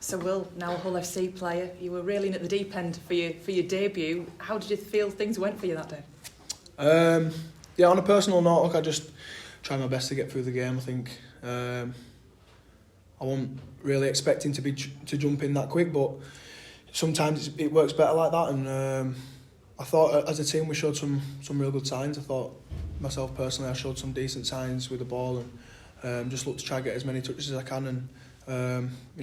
So Will, now a Hull FC player, you were reeling at the deep end for your debut. How did you feel things went for you that day? Yeah, on a personal note, look, I just tried my best to get through the game. I think I wasn't really expecting to jump in that quick, but sometimes it works better like that. And I thought as a team we showed some real good signs. I thought myself personally I showed some decent signs with the ball and just looked to try and get as many touches as I can. And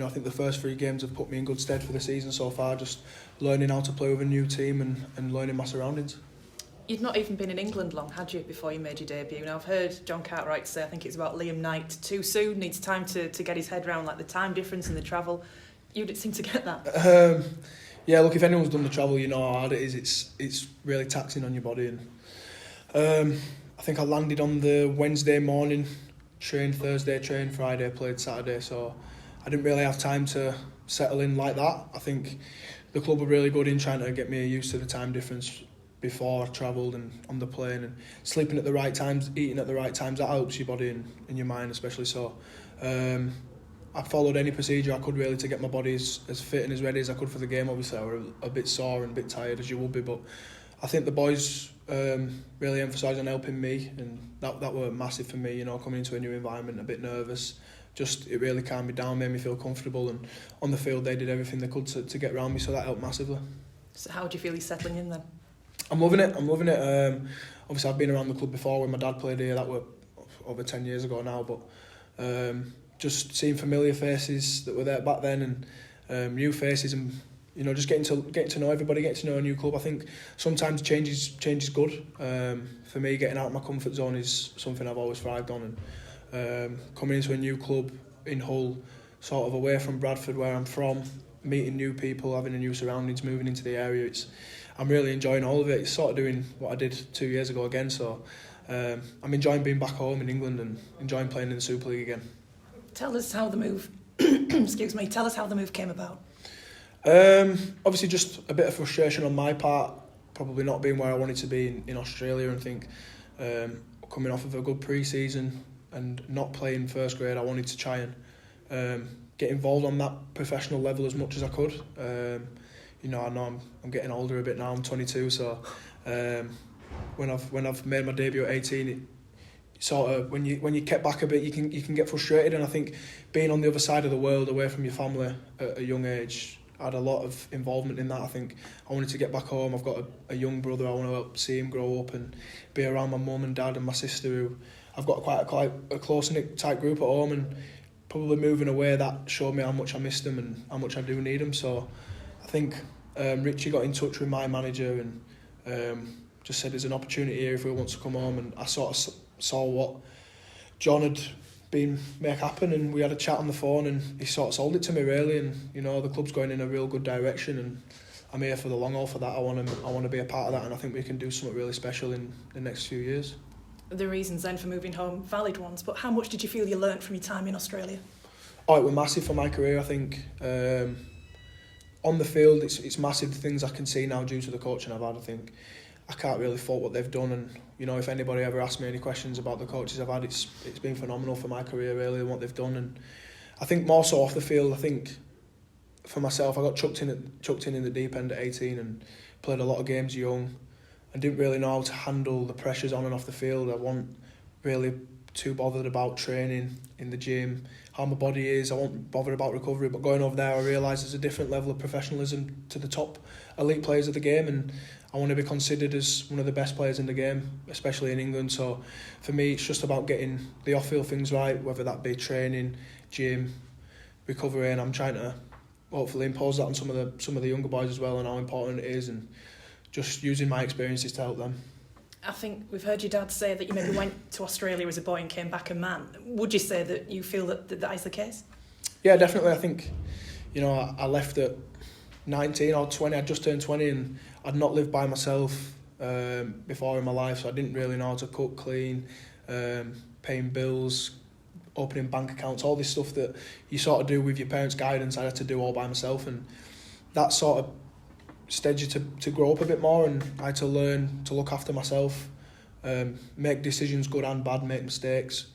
I think the first 3 games have put me in good stead for the season so far. Just learning how to play with a new team and learning my surroundings. You'd not even been in England long, had you, before you made your debut? Now, I've heard John Cartwright say, I think it's about Liam Knight, too soon, needs time to get his head around, like the time difference and the travel. You didn't seem to get that. Yeah, look, if anyone's done the travel, you know how hard it is. It's really taxing on your body. And I think I landed on the Wednesday morning, trained Thursday, trained Friday, played Saturday, so I didn't really have time to settle in like that. I think the club were really good in trying to get me used to the time difference before I travelled and on the plane, and sleeping at the right times, eating at the right times, that helps your body and your mind especially. So I followed any procedure I could really to get my body as fit and as ready as I could for the game. Obviously I was a bit sore and a bit tired, as you would be, but I think the boys really emphasised on helping me, and that were massive for me, coming into a new environment, a bit nervous. Just it really calmed me down, made me feel comfortable, and on the field they did everything they could to get around me, so that helped massively. So how do you feel he's settling in then? I'm loving it. Obviously I've been around the club before when my dad played here. That were over 10 years ago now, but just seeing familiar faces that were there back then, and new faces, and just getting to know everybody, getting to know a new club. I think sometimes change is good. For me, getting out of my comfort zone is something I've always thrived on, and coming into a new club in Hull, sort of away from Bradford where I'm from, meeting new people, having a new surroundings, moving into the area, I'm really enjoying all of it. It's sort of doing what I did 2 years ago again, so I'm enjoying being back home in England and enjoying playing in the Super League again. Tell us how the move came about. Obviously just a bit of frustration on my part, probably not being where I wanted to be in Australia, and think coming off of a good pre-season and not playing first grade, I wanted to try and get involved on that professional level as much as I could. I know I'm getting older a bit now. I'm 22, so when I've made my debut at 18, it sort of when you get back a bit, you can get frustrated. And I think being on the other side of the world, away from your family at a young age, I had a lot of involvement in that. I think I wanted to get back home. I've got a young brother. I want to help see him grow up and be around my mum and dad and my sister, who I've got quite a close-knit tight group at home, and probably moving away, that showed me how much I missed them and how much I do need them. So I think Richie got in touch with my manager and just said there's an opportunity here if he wants to come home, and I sort of saw what John had been make happen, and we had a chat on the phone, and he sort of sold it to me really. And the club's going in a real good direction, and I'm here for the long haul for that. I want to be a part of that, and I think we can do something really special in the next few years. The reasons then for moving home, valid ones, but how much did you feel you learnt from your time in Australia? Oh, it was massive for my career. I think on the field, it's massive, the things I can see now due to the coaching I've had. I think I can't really fault what they've done, and if anybody ever asks me any questions about the coaches I've had, it's been phenomenal for my career really, and what they've done. And I think more so off the field, I think for myself, I got chucked in the deep end at 18 and played a lot of games young and didn't really know how to handle the pressures on and off the field. I wasn't really too bothered about training in the gym, how my body is. I wasn't bothered about recovery, but going over there I realised there's a different level of professionalism to the top elite players of the game, and I want to be considered as one of the best players in the game, especially in England. So for me, it's just about getting the off-field things right, whether that be training, gym, recovery, and I'm trying to hopefully impose that on some of the younger boys as well, and how important it is, and just using my experiences to help them. I think we've heard your dad say that you maybe went to Australia as a boy and came back a man. Would you say that you feel that is the case? Yeah, definitely. I think, I left at 19 or 20. I'd just turned 20, and I'd not lived by myself before in my life, so I didn't really know how to cook, clean, paying bills, opening bank accounts, all this stuff that you sort of do with your parents' guidance. I had to do all by myself, and that sort of stage you to grow up a bit more, and I had to learn to look after myself, make decisions good and bad, make mistakes,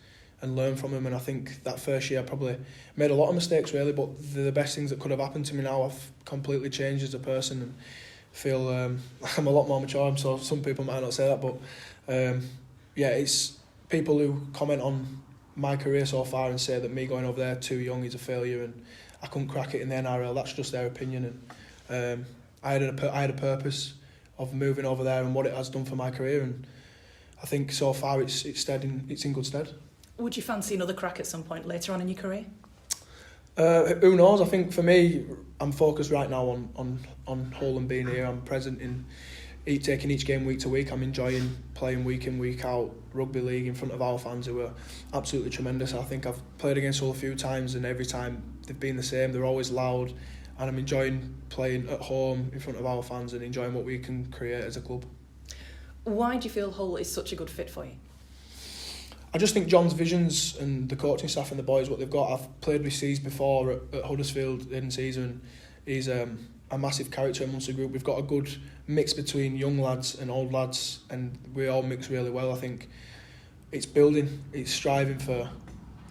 and learn from them. And I think that first year I probably made a lot of mistakes really, but the best things that could have happened to me now. I've completely changed as a person and feel I'm a lot more mature. So some people might not say that, but it's people who comment on my career so far and say that me going over there too young is a failure and I couldn't crack it in the NRL. That's just their opinion. And I had a purpose of moving over there and what it has done for my career, and I think so far it's in good stead. Would you fancy another crack at some point later on in your career? Who knows? I think for me, I'm focused right now on Hull and being here. I'm present in taking each game week to week. I'm enjoying playing week in, week out rugby league in front of our fans who are absolutely tremendous. I think I've played against Hull a few times and every time they've been the same. They're always loud, and I'm enjoying playing at home in front of our fans and enjoying what we can create as a club. Why do you feel Hull is such a good fit for you? I just think John's visions and the coaching staff and the boys, what they've got. I've played with Seas before at Huddersfield in season. He's a massive character amongst the group. We've got a good mix between young lads and old lads, and we all mix really well. I think it's building, it's striving for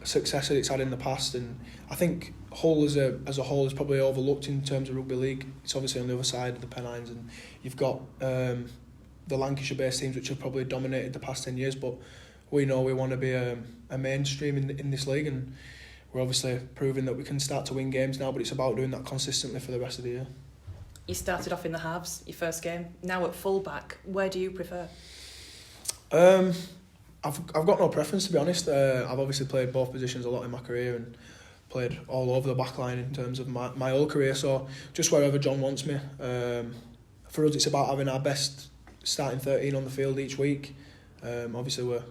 success that it's had in the past, and I think Hull as a whole is probably overlooked in terms of rugby league. It's obviously on the other side of the Pennines, and you've got the Lancashire-based teams which have probably dominated the past 10 years, but we know we want to be a mainstream in this league, and we're obviously proving that we can start to win games now, but it's about doing that consistently for the rest of the year. You started off in the halves, your first game, now at full-back. Where do you prefer? I've got no preference, to be honest. I've obviously played both positions a lot in my career and played all over the back line in terms of my whole career, so just wherever John wants me. For us, it's about having our best starting 13 on the field each week. Obviously, we're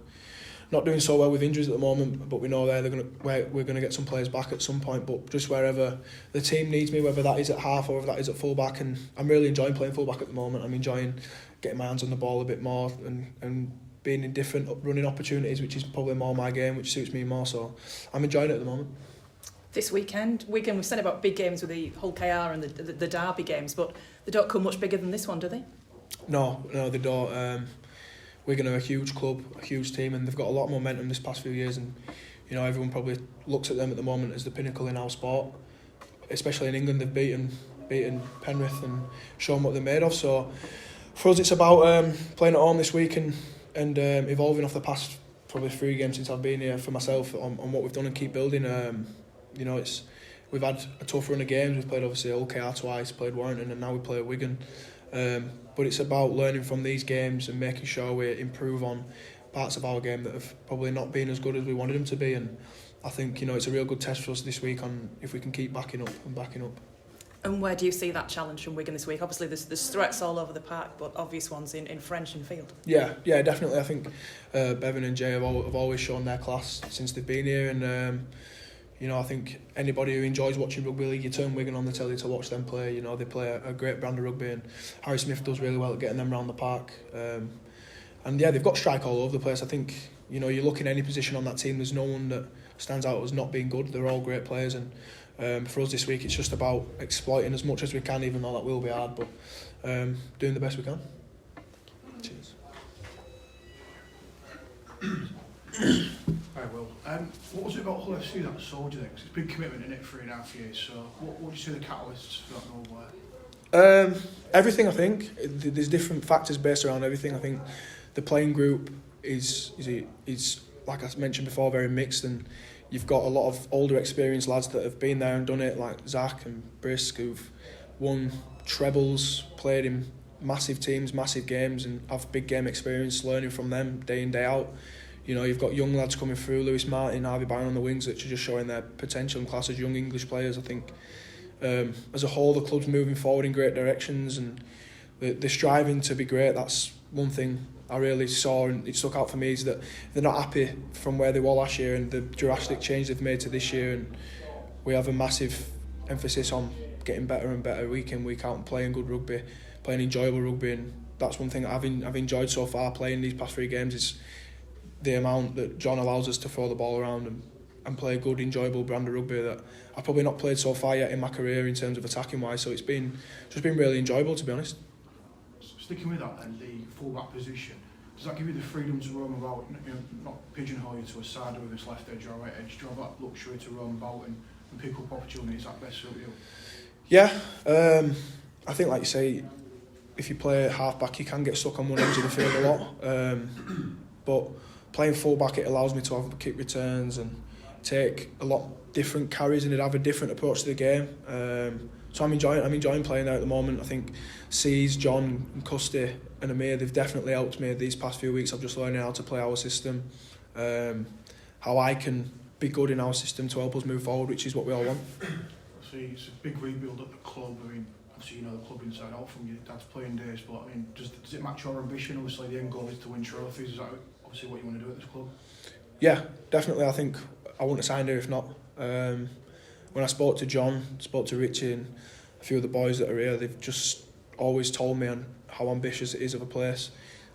not doing so well with injuries at the moment, but we know we're going to get some players back at some point. But just wherever the team needs me, whether that is at half or whether that is at full-back, and I'm really enjoying playing full-back at the moment. I'm enjoying getting my hands on the ball a bit more and being in different running opportunities, which is probably more my game, which suits me more. So I'm enjoying it at the moment. This weekend, Wigan, we've said about big games with the Hull KR and the Derby games, but they don't come much bigger than this one, do they? No, they don't. Wigan are a huge club, a huge team, and they've got a lot of momentum this past few years, and everyone probably looks at them at the moment as the pinnacle in our sport. Especially in England, they've beaten Penrith and shown what they're made of. So for us, it's about playing at home this week and evolving off the past probably 3 games since I've been here for myself on what we've done and keep building. We've had a tough run of games. We've played obviously OKR twice, played Warrington, and now we play Wigan. But it's about learning from these games and making sure we improve on parts of our game that have probably not been as good as we wanted them to be. And I think it's a real good test for us this week on if we can keep backing up. And where do you see that challenge from Wigan this week? Obviously, there's threats all over the park, but obvious ones in French and field. Yeah, definitely. I think Bevan and Jay have always shown their class since they've been here, and I think anybody who enjoys watching rugby league, you turn Wigan on the telly to watch them play. They play a great brand of rugby, and Harry Smith does really well at getting them around the park. And they've got strike all over the place. I think you look in any position on that team, there's no one that stands out as not being good. They're all great players, and for us this week, it's just about exploiting as much as we can, even though that will be hard, but doing the best we can. Cheers. Right, well, what was it about Hull FC that sold you then? 'Cause it's big commitment in it for 3.5 years. So, what would you say the catalysts for that move were? Everything, I think. There's different factors based around everything. I think the playing group is like I mentioned before, very mixed, and you've got a lot of older, experienced lads that have been there and done it, like Zach and Brisk, who've won trebles, played in massive teams, massive games, and have big game experience, learning from them day in, day out. You've got young lads coming through, Lewis Martin, Harvey Byron on the wings, that are just showing their potential and class as young English players. I think as a whole, the club's moving forward in great directions, and they're striving to be great. That's one thing I really saw, and it stuck out for me, is that they're not happy from where they were last year and the drastic change they've made to this year. And we have a massive emphasis on getting better and better week in, week out, and playing good rugby, playing enjoyable rugby. And that's one thing I've enjoyed so far playing these past 3 games, is the amount that John allows us to throw the ball around and play a good, enjoyable brand of rugby that I've probably not played so far yet in my career in terms of attacking wise. So it's been really enjoyable, to be honest. Sticking with that then, the full-back position, Does that give you the freedom to roam about, not pigeonhole you to a side with this left edge or right edge? Do you have that luxury to roam about and pick up opportunities that best suit you? Yeah, I think like you say, if you play half back you can get stuck on one edge of the field a lot, but playing full back it allows me to have kick returns and take a lot different carries and have a different approach to the game. So I'm enjoying playing there at the moment. I think C's, John and Custy and Amir, they've definitely helped me these past few weeks. I'm just learning how to play our system, how I can be good in our system to help us move forward, which is what we all want. So it's a big rebuild at the club. I mean, obviously you know the club inside out from your dad's playing days, but I mean, does it match your ambition? Obviously the end goal is to win trophies. Is that obviously what you want to do at this club? Yeah, definitely. I think I wouldn't have signed here if not. When I spoke to John, spoke to Richie and a few of the boys that are here, they've just always told me on how ambitious it is of a place.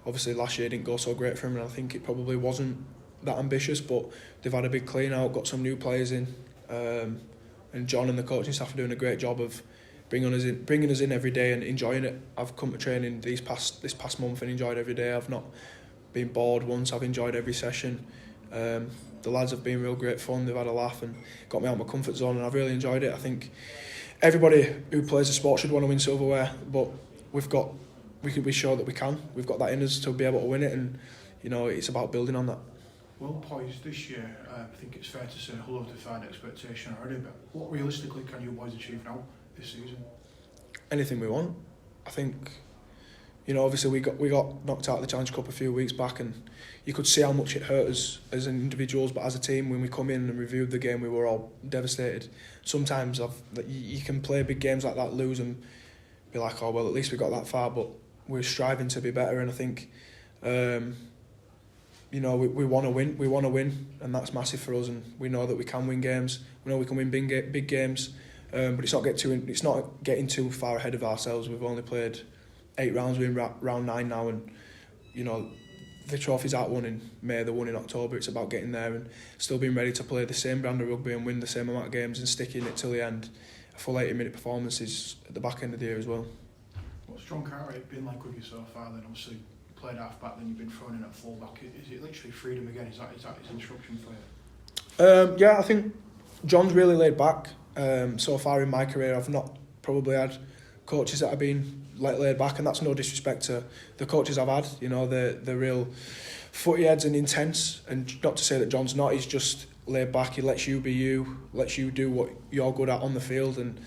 Obviously last year didn't go so great for him and I think it probably wasn't that ambitious, but they've had a big clean out, got some new players in, and John and the coaching staff are doing a great job of bringing us in every day and enjoying it. I've come to training this past month and enjoyed every day. I've not been bored once. I've enjoyed every session. The lads have been real great fun. They've had a laugh and got me out of my comfort zone, and I've really enjoyed it. I think everybody who plays a sport should want to win silverware, but we can be sure that we can. We've got that in us to be able to win it, and it's about building on that. Well poised this year. I think it's fair to say Hull have defied expectation already, but what realistically can you boys achieve now this season? Anything we want. I think, obviously we got knocked out of the Challenge Cup a few weeks back, and you could see how much it hurt us as individuals, but as a team, when we come in and reviewed the game, we were all devastated. Sometimes you can play big games like that, lose and be like, oh well, at least we got that far, but we're striving to be better, and I think we want to win, and that's massive for us, and we know that we can win games. We know we can win big games, but it's not getting too far ahead of ourselves. We've only played 8 rounds. We're in round 9 now, and the trophies aren't won in May, they're won in October. It's about getting there and still being ready to play the same brand of rugby and win the same amount of games and sticking it till the end. A full 80-minute performances at the back end of the year as well. What's John Cartwright been like with you so far then? Obviously you played half back, then you've been thrown in at full back. Is it literally freedom again? Is that his instruction for you? Yeah, I think John's really laid back. So far in my career I've not probably had coaches that have been laid back, and that's no disrespect to the coaches I've had. They're real footy heads and intense, and not to say that John's not. He's just laid back. He lets you be you, lets you do what you're good at on the field, and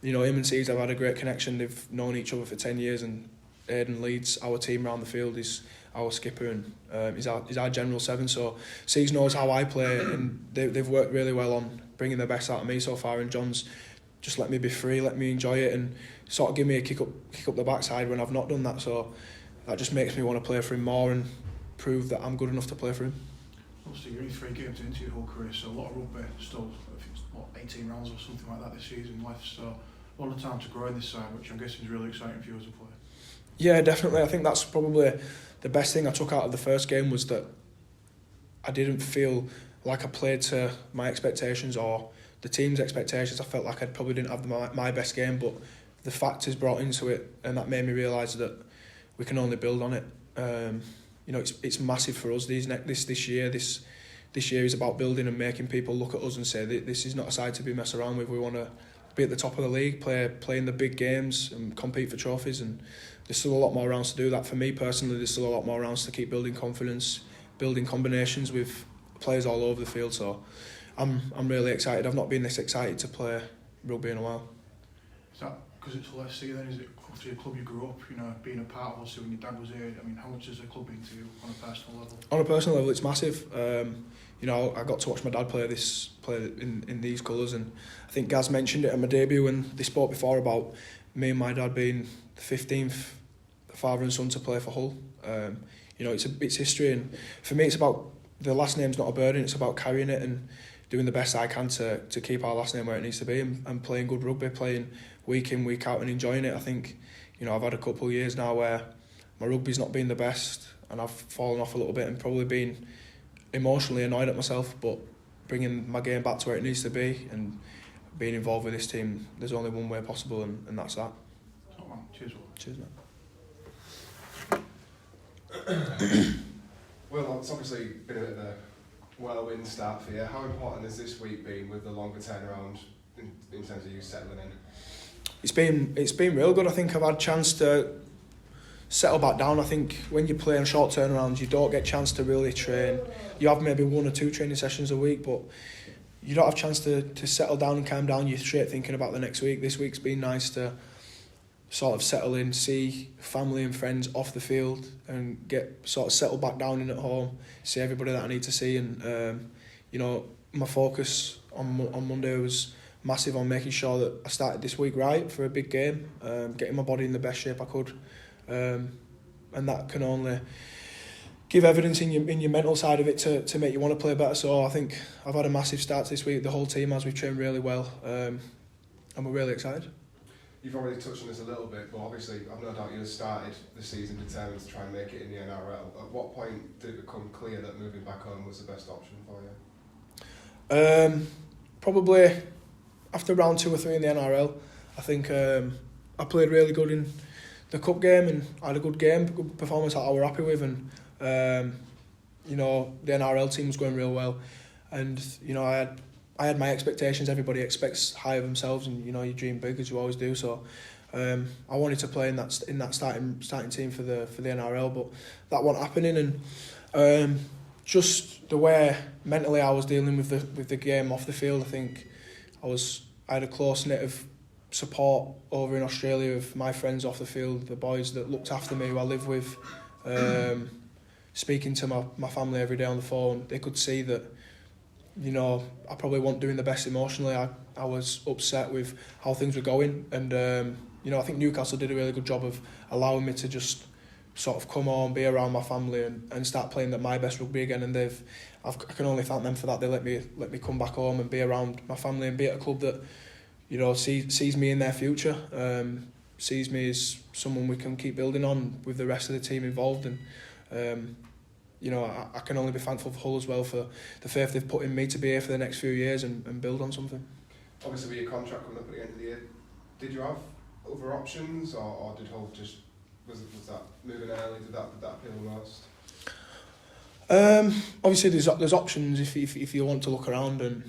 him and C's have had a great connection. They've known each other for 10 years, and Aidan leads our team around the field. He's our skipper, and he's our general 7. So C's knows how I play, and they've worked really well on bringing the best out of me so far, and John's just let me be free, let me enjoy it, and sort of give me a kick up the backside when I've not done that. So that just makes me want to play for him more and prove that I'm good enough to play for him. Obviously you're only 3 games into your whole career, so a lot of rugby still, I think it's 18 rounds or something like that this season left, so a lot of time to grow in this side, which I'm guessing is really exciting for you as a player. Yeah, definitely. I think that's probably the best thing I took out of the first game, was that I didn't feel like I played to my expectations or the team's expectations. I felt like I probably didn't have my best game, but the factors brought into it, and that made me realise that we can only build on it. It's massive for us. This year is about building and making people look at us and say this is not a side to be messed around with. We want to be at the top of the league, play in the big games and compete for trophies, and there's still a lot more rounds to do that. For me personally, there's still a lot more rounds to keep building confidence, building combinations with players all over the field. So I'm really excited. I've not been this excited to play rugby in a while. Is that because it's Hull SC then? Is it obviously a club you grew up, being a part of? Also when your dad was here, I mean, how much has the club been to you on a personal level? On a personal level, it's massive. I got to watch my dad play in these colours, and I think Gaz mentioned it at my debut when they spoke before about me and my dad being the 15th father and son to play for Hull. It's history, and for me it's about, the last name's not a burden, it's about carrying it and doing the best I can to keep our last name where it needs to be, and playing good rugby, playing week in, week out and enjoying it. I think, I've had a couple of years now where my rugby's not been the best and I've fallen off a little bit and probably been emotionally annoyed at myself, but bringing my game back to where it needs to be and being involved with this team, there's only one way possible, and that's that. Oh, man. Cheers, Will. Cheers, man. Well, it's obviously been a bit of a whirlwind start for you. How important has this week been with the longer turnaround in terms of you settling in? It's been real good. I think I've had a chance to settle back down. I think when you play on short turnarounds, you don't get a chance to really train. You have maybe 1 or 2 training sessions a week, but you don't have a chance to settle down and calm down. You're straight thinking about the next week. This week's been nice to sort of settle in, see family and friends off the field and get sort of settled back down in at home, see everybody that I need to see. And, my focus on Monday was massive on making sure that I started this week right for a big game, getting my body in the best shape I could. And that can only give evidence in your mental side of it to make you want to play better. So I think I've had a massive start this week. The whole team has. We've trained really well, and we're really excited. You've already touched on this a little bit, but obviously I've no doubt you started the season determined to try and make it in the NRL. At what point did it become clear that moving back home was the best option for you? Probably after round 2 or 3 in the NRL. I think I played really good in the cup game and I had a good game, good performance that I were happy with, and the NRL team was going real well, and I had my expectations. Everybody expects high of themselves, and you dream big as you always do. So I wanted to play in that starting team for the NRL, but that wasn't happening. And just the way mentally I was dealing with the game off the field, I think I had a close knit of support over in Australia of my friends off the field, the boys that looked after me, who I live with. Speaking to my family every day on the phone, they could see that I probably wasn't doing the best emotionally. I was upset with how things were going, and I think Newcastle did a really good job of allowing me to just sort of come home, be around my family, and start playing my best rugby again. And I can only thank them for that. They let me come back home and be around my family and be at a club that sees me in their future, sees me as someone we can keep building on with the rest of the team involved. And I can only be thankful for Hull as well for the faith they've put in me to be here for the next few years and build on something. Obviously, with your contract coming up at the end of the year, did you have other options, or did Hull just was that moving early? Did that appeal most? Obviously, there's options if you want to look around, and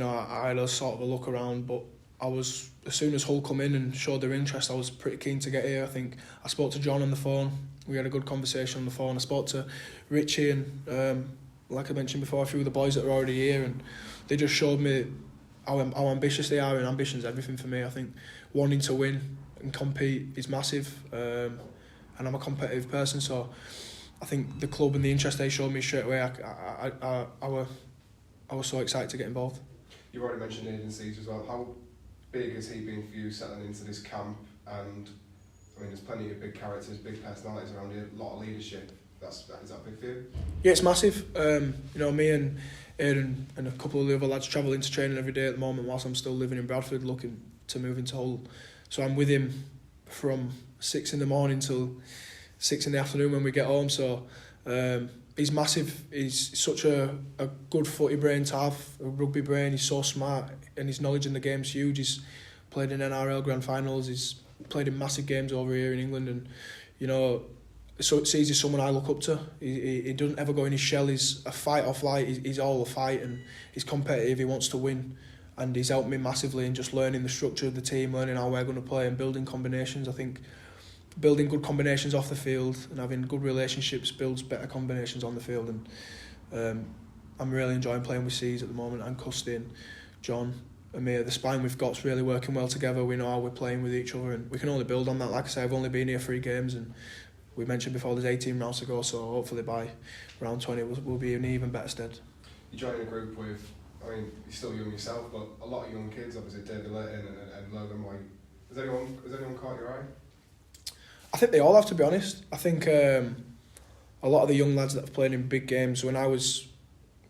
I had a sort of a look around, but as soon as Hull come in and showed their interest, I was pretty keen to get here. I think I spoke to John on the phone. We had a good conversation on the phone. I spoke to Richie and, like I mentioned before, a few of the boys that are already here, and they just showed me how ambitious they are, and ambition's everything for me. I think wanting to win and compete is massive, and I'm a competitive person, so I think the club and the interest they showed me straight away, I was so excited to get involved. You already mentioned agencies as well. How big has he been for you settling into this camp? And there's plenty of big characters, big personalities around here, a lot of leadership. Is that big for you? Yeah, it's massive. Me and Aaron and a couple of the other lads travel into training every day at the moment whilst I'm still living in Bradford, looking to move into Hull. So I'm with him from 6 a.m. till 6 p.m. when we get home. So he's massive. He's such a good footy brain to have, a rugby brain. He's so smart, and his knowledge in the game's huge. He's played in NRL grand finals. He's played in massive games over here in England, and so he's someone I look up to. He doesn't ever go in his shell. He's a fight or flight. He's all a fight, and he's competitive. He wants to win, and he's helped me massively in just learning the structure of the team, learning how we're going to play, and building combinations. I think building good combinations off the field and having good relationships builds better combinations on the field. And I'm really enjoying playing with C's at the moment, and Custy and John. Amir, the spine we've got's really working well together. We know how we're playing with each other, and we can only build on that. Like I say, I've only been here 3 games, and we mentioned before there's 18 rounds to go, so hopefully by round 20 we'll be in even better stead. You join a group with, you're still young yourself, but a lot of young kids, obviously David Layton and Logan White. Has anyone caught your eye? I think they all have, to be honest. I think a lot of the young lads that have played in big games, when I was,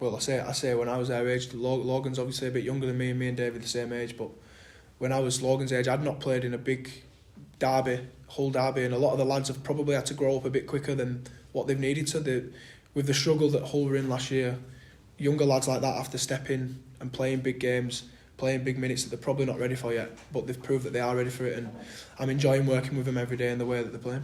I say when I was their age, Logan's obviously a bit younger than me, and David the same age, but when I was Logan's age, I'd not played in a big derby, Hull derby, and a lot of the lads have probably had to grow up a bit quicker than what they've needed to. With the struggle that Hull were in last year, younger lads like that have to step in and play in big games, playing big minutes that they're probably not ready for yet, but they've proved that they are ready for it, and I'm enjoying working with them every day in the way that they're playing.